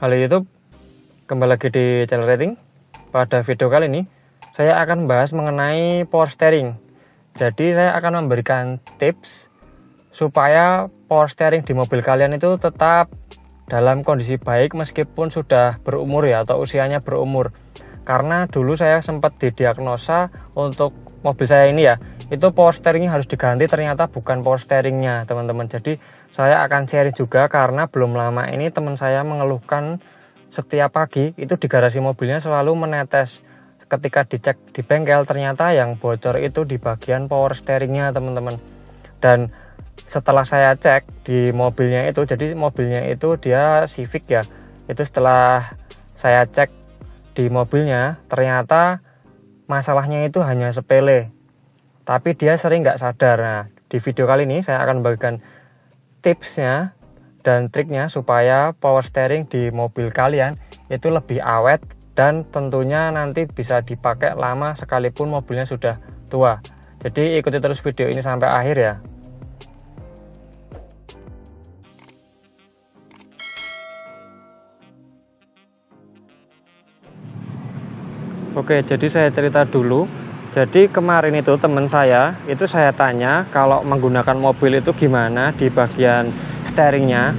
Halo YouTube, kembali lagi di channel Rating. Pada video kali ini saya akan membahas mengenai power steering. Jadi saya akan memberikan tips supaya power steering di mobil kalian itu tetap dalam kondisi baik meskipun sudah berumur ya, atau usianya berumur. Karena dulu saya sempat didiagnosa untuk mobil saya ini ya, itu power steeringnya harus diganti, ternyata bukan power steeringnya teman-teman. Jadi saya akan sharing juga karena belum lama ini teman saya mengeluhkan setiap pagi itu di garasi mobilnya selalu menetes. Ketika dicek di bengkel ternyata yang bocor itu di bagian power steeringnya teman-teman. Dan setelah saya cek di mobilnya itu, jadi mobilnya itu dia Civic ya, itu setelah saya cek di mobilnya ternyata masalahnya itu hanya sepele, tapi dia sering nggak sadar. Nah, di video kali ini saya akan membagikan tipsnya dan triknya supaya power steering di mobil kalian itu lebih awet dan tentunya nanti bisa dipakai lama sekalipun mobilnya sudah tua. Jadi ikuti terus video ini sampai akhir ya. Oke, jadi saya cerita dulu. Jadi kemarin itu teman saya, itu saya tanya kalau menggunakan mobil itu gimana di bagian steeringnya.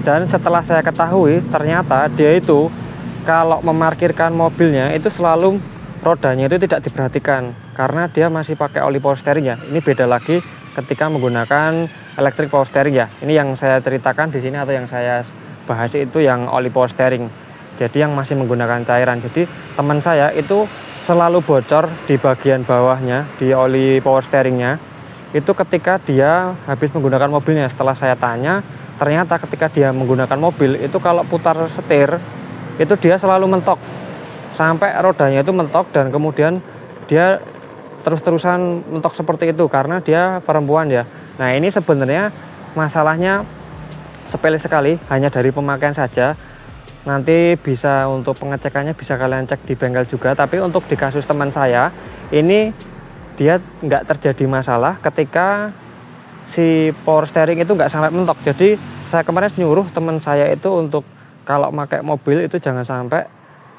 Dan setelah saya ketahui, ternyata dia itu kalau memarkirkan mobilnya itu selalu rodanya itu tidak diperhatikan. Karena dia masih pakai oli power steering ya. Ini beda lagi ketika menggunakan electric power steering ya. Ini yang saya ceritakan di sini atau yang saya bahas itu yang oli power steering. Jadi yang masih menggunakan cairan. Jadi teman saya itu selalu bocor di bagian bawahnya di oli power steeringnya itu ketika dia habis menggunakan mobilnya. Setelah saya tanya, ternyata ketika dia menggunakan mobil itu kalau putar setir itu dia selalu mentok sampai rodanya itu mentok, dan kemudian dia terus-terusan mentok seperti itu karena dia perempuan ya. Nah, ini sebenarnya masalahnya sepele sekali, hanya dari pemakaian saja. Nanti bisa untuk pengecekannya bisa kalian cek di bengkel juga. Tapi untuk di kasus teman saya ini dia nggak terjadi masalah ketika si power steering itu nggak sampai mentok. Jadi saya kemarin nyuruh teman saya itu untuk kalau pakai mobil itu jangan sampai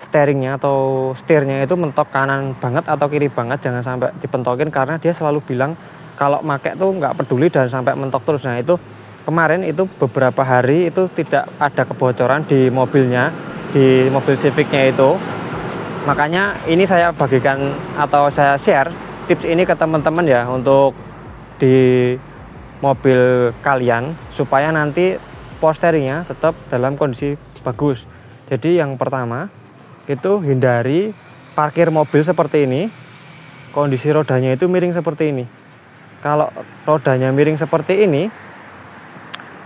steeringnya atau setirnya itu mentok kanan banget atau kiri banget, jangan sampai dipentokin karena dia selalu bilang kalau pakai tuh nggak peduli dan sampai mentok terus. Nah, itu kemarin itu beberapa hari itu tidak ada kebocoran di mobilnya, di mobil Civicnya itu. Makanya ini saya bagikan atau saya share tips ini ke teman-teman ya untuk di mobil kalian supaya nanti power steeringnya tetap dalam kondisi bagus. Jadi yang pertama itu hindari parkir mobil seperti ini, kondisi rodanya itu miring seperti ini. Kalau rodanya miring seperti ini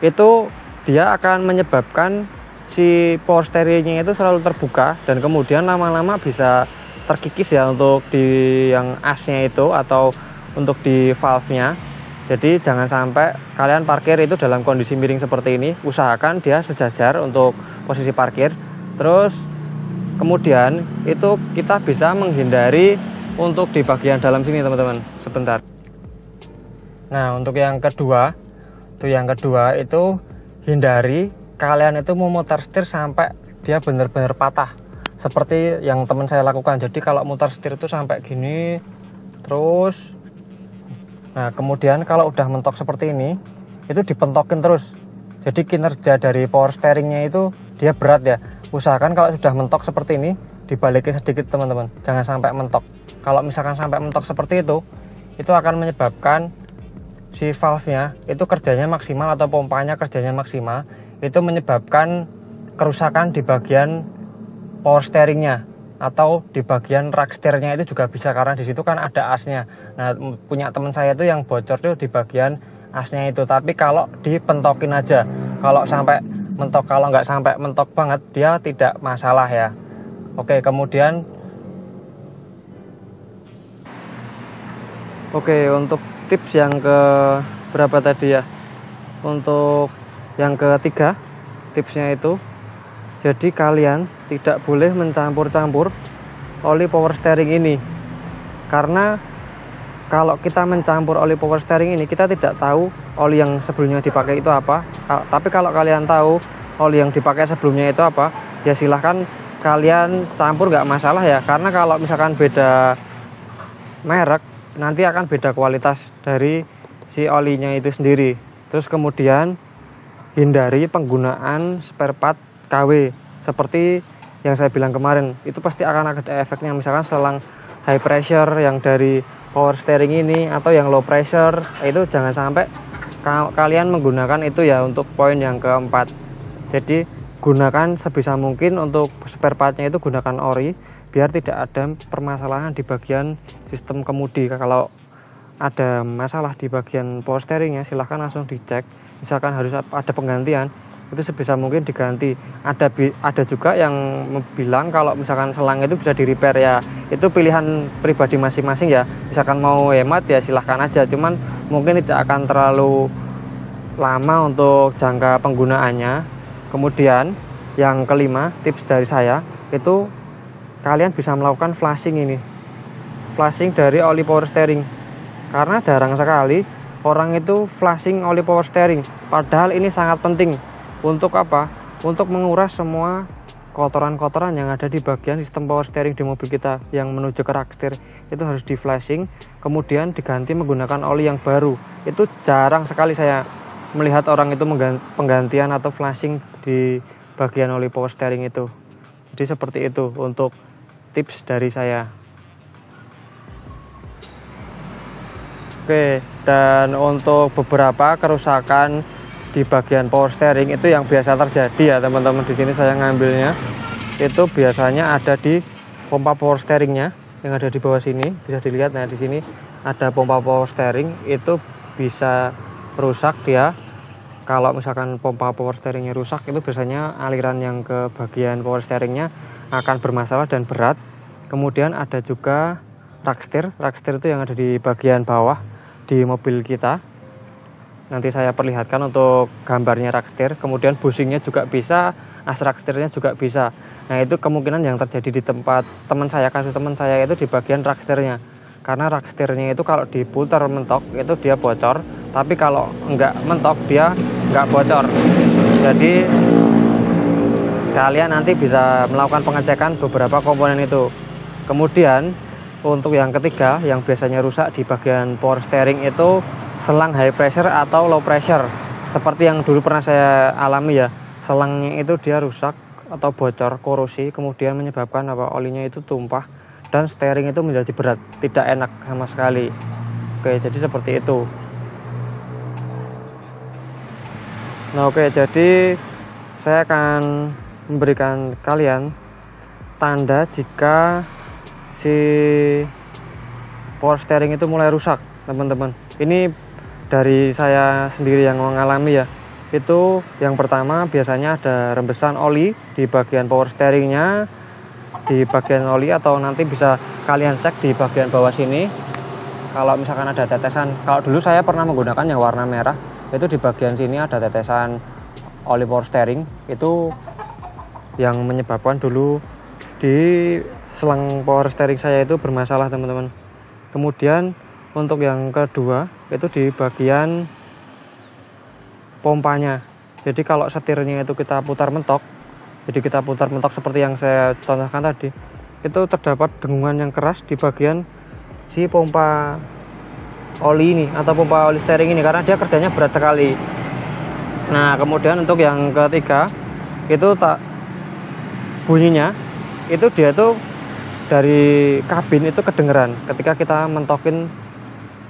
itu dia akan menyebabkan si power steeringnya itu selalu terbuka dan kemudian lama-lama bisa terkikis ya untuk di yang asnya itu atau untuk di valve-nya. Jadi jangan sampai kalian parkir itu dalam kondisi miring seperti ini. Usahakan dia sejajar untuk posisi parkir. Terus kemudian itu kita bisa menghindari untuk di bagian dalam sini teman-teman. Sebentar. Nah, untuk yang kedua itu hindari kalian itu memutar setir sampai dia benar-benar patah seperti yang teman saya lakukan. Jadi kalau mutar setir itu sampai gini terus, nah kemudian kalau udah mentok seperti ini itu dipentokin terus. Jadi kinerja dari power steeringnya itu dia berat ya. Usahakan kalau sudah mentok seperti ini dibalikin sedikit teman-teman, jangan sampai mentok. Kalau misalkan sampai mentok seperti itu akan menyebabkan si valve-nya itu kerjanya maksimal atau pompanya kerjanya maksimal, itu menyebabkan kerusakan di bagian power steeringnya atau di bagian rak setirnya itu juga bisa karena di situ kan ada asnya. Nah, punya teman saya itu yang bocor tuh di bagian asnya itu. Tapi kalau dipentokin aja, kalau sampai mentok, kalau nggak sampai mentok banget dia tidak masalah ya. Oke, kemudian untuk tips yang ke berapa tadi ya, untuk yang ketiga tipsnya itu, jadi kalian tidak boleh mencampur-campur oli power steering ini, karena kalau kita mencampur oli power steering ini kita tidak tahu oli yang sebelumnya dipakai itu apa. Tapi kalau kalian tahu oli yang dipakai sebelumnya itu apa, ya silahkan kalian campur, nggak masalah ya, karena kalau misalkan beda merek nanti akan beda kualitas dari si olinya itu sendiri. Terus kemudian hindari penggunaan spare part KW seperti yang saya bilang kemarin, itu pasti akan ada efeknya. Misalkan selang high pressure yang dari power steering ini atau yang low pressure, itu jangan sampai kalian menggunakan itu ya. Untuk poin yang keempat, jadi gunakan sebisa mungkin untuk spare partnya itu gunakan ori, biar tidak ada permasalahan di bagian sistem kemudi. Kalau ada masalah di bagian power steeringnya, silahkan langsung dicek. Misalkan harus ada penggantian, itu sebisa mungkin diganti. Ada juga yang bilang kalau misalkan selang itu bisa di repair, ya itu pilihan pribadi masing-masing ya. Misalkan mau hemat ya silahkan aja, cuman mungkin tidak akan terlalu lama untuk jangka penggunaannya. Kemudian yang kelima, tips dari saya itu kalian bisa melakukan flashing ini, flashing dari oli power steering, karena jarang sekali orang itu flashing oli power steering. Padahal ini sangat penting. Untuk apa? Untuk menguras semua kotoran-kotoran yang ada di bagian sistem power steering di mobil kita yang menuju ke rak setir. Itu harus di flashing, kemudian diganti menggunakan oli yang baru. Itu jarang sekali saya melihat orang itu penggantian atau flashing di bagian oli power steering itu. Jadi seperti itu untuk tips dari saya. Oke, dan untuk beberapa kerusakan di bagian power steering itu yang biasa terjadi ya teman-teman, di sini saya ngambilnya itu biasanya ada di pompa power steeringnya yang ada di bawah sini, bisa dilihat. Nah, di sini ada pompa power steering, itu bisa rusak dia. Kalau misalkan pompa power steeringnya rusak, itu biasanya aliran yang ke bagian power steeringnya akan bermasalah dan berat. Kemudian ada juga rak setir itu yang ada di bagian bawah di mobil kita. Nanti saya perlihatkan untuk gambarnya rak setir. Kemudian bushingnya juga bisa, as rak setirnya juga bisa. Nah, itu kemungkinan yang terjadi di tempat teman saya, kasus teman saya itu di bagian rak setirnya. Karena rak setirnya itu kalau diputar mentok itu dia bocor, tapi kalau enggak mentok dia enggak bocor. Jadi kalian nanti bisa melakukan pengecekan beberapa komponen itu. Kemudian untuk yang ketiga, yang biasanya rusak di bagian power steering itu selang high pressure atau low pressure. Seperti yang dulu pernah saya alami ya, selangnya itu dia rusak atau bocor, korosi, kemudian menyebabkan olinya itu tumpah dan steering itu menjadi berat, tidak enak sama sekali. Oke, jadi seperti itu. Nah, oke, jadi saya akan memberikan kalian tanda jika si power steering itu mulai rusak, teman-teman. Ini dari saya sendiri yang mengalami ya. Itu yang pertama, biasanya ada rembesan oli di bagian power steeringnya, di bagian oli, atau nanti bisa kalian cek di bagian bawah sini. Kalau misalkan ada tetesan, kalau dulu saya pernah menggunakan yang warna merah, itu di bagian sini ada tetesan oli power steering, itu yang menyebabkan dulu di selang power steering saya itu bermasalah, teman-teman. Kemudian untuk yang kedua itu di bagian pompanya. Jadi kalau setirnya itu kita putar mentok, seperti yang saya contohkan tadi, itu terdapat dengungan yang keras di bagian si pompa oli ini atau pompa oli steering ini, karena dia kerjanya berat sekali. Nah, kemudian untuk yang ketiga itu bunyinya itu dia tuh dari kabin itu kedengeran ketika kita mentokin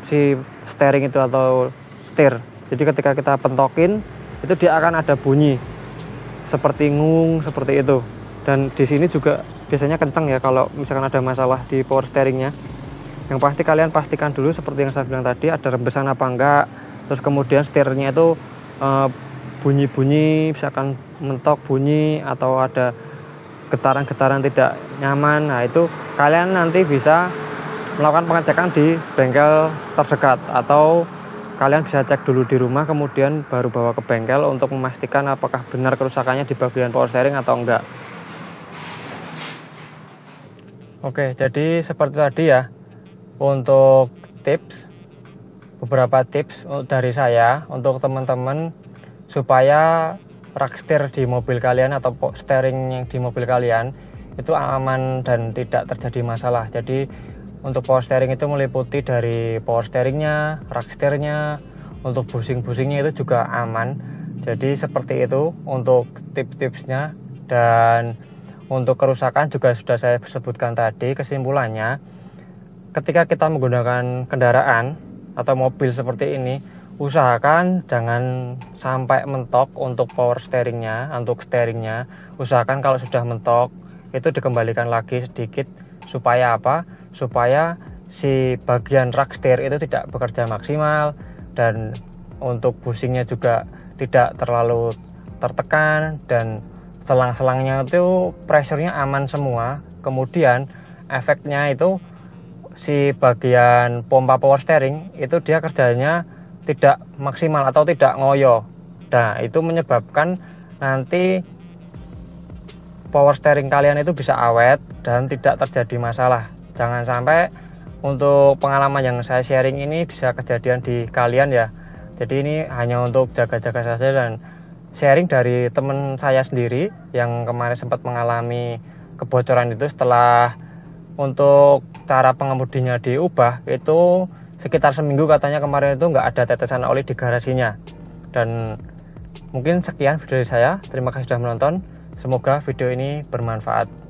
si steering itu atau setir. Jadi ketika kita pentokin itu dia akan ada bunyi seperti ngung, seperti itu. Dan di sini juga biasanya kenceng ya kalau misalkan ada masalah di power steeringnya. Yang pasti kalian pastikan dulu seperti yang saya bilang tadi, ada rembesan apa enggak. Terus kemudian setirnya itu bunyi-bunyi, misalkan mentok bunyi atau ada getaran-getaran tidak nyaman. Nah, itu kalian nanti bisa melakukan pengecekan di bengkel terdekat, atau kalian bisa cek dulu di rumah kemudian baru bawa ke bengkel untuk memastikan apakah benar kerusakannya di bagian power steering atau enggak. Oke, jadi seperti tadi ya untuk beberapa tips dari saya untuk teman-teman supaya rak setir di mobil kalian atau steering yang di mobil kalian itu aman dan tidak terjadi masalah. Jadi untuk power steering itu meliputi dari power steeringnya, rak setirnya, untuk busing-busingnya itu juga aman. Jadi seperti itu untuk tips-tipsnya. Dan untuk kerusakan juga sudah saya sebutkan tadi. Kesimpulannya, ketika kita menggunakan kendaraan atau mobil seperti ini, usahakan jangan sampai mentok untuk power steeringnya, untuk steeringnya. Usahakan kalau sudah mentok itu dikembalikan lagi sedikit. Supaya apa? Supaya si bagian rak setir itu tidak bekerja maksimal, dan untuk busingnya juga tidak terlalu tertekan, dan selang-selangnya itu pressure-nya aman semua. Kemudian efeknya itu si bagian pompa power steering itu dia kerjanya tidak maksimal atau tidak ngoyo. Nah, itu menyebabkan nanti power steering kalian itu bisa awet dan tidak terjadi masalah. Jangan sampai untuk pengalaman yang saya sharing ini bisa kejadian di kalian ya. Jadi ini hanya untuk jaga-jaga saja dan sharing dari teman saya sendiri yang kemarin sempat mengalami kebocoran itu. Setelah untuk cara pengemudinya diubah itu sekitar seminggu, katanya kemarin itu nggak ada tetesan oli di garasinya. Dan mungkin sekian video dari saya. Terima kasih sudah menonton. Semoga video ini bermanfaat.